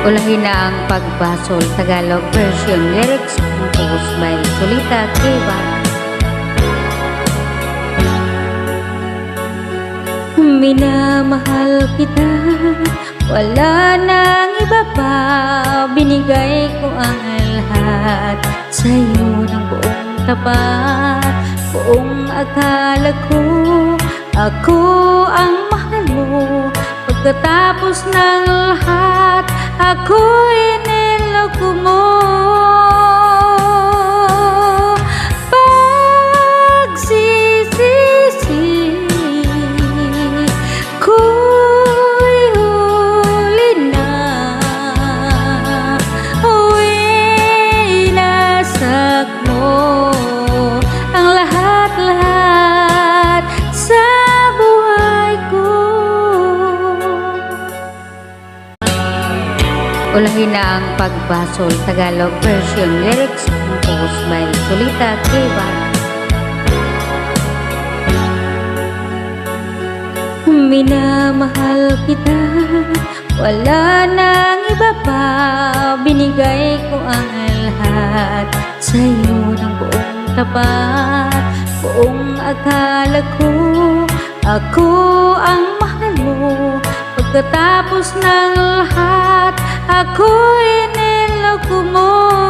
Ulahin na ang pagbasol Tagalog version lyrics composed by Solita Kiva. Minamahal kita, wala nang iba pa. Binigay ko ang lahat sa'yo ng buong tapat. Buong akala ko, ako ang mahal mo. Pagkatapos ng lahat, ako'y niloko mo. Pagsisisi ko'y huli na. Winasak mo ang lahat-lahat sa buhay ko. Ulahin na ang pagbasol Tagalog version lyrics composed by Solita Kiva. Minamahal kita, wala nang iba pa. Binigay ko ang lahat sa'yo ng buong tapat. Buong akala ko, ako ang mahal mo. Pagkatapos ng lahat, ako'y niloko mo.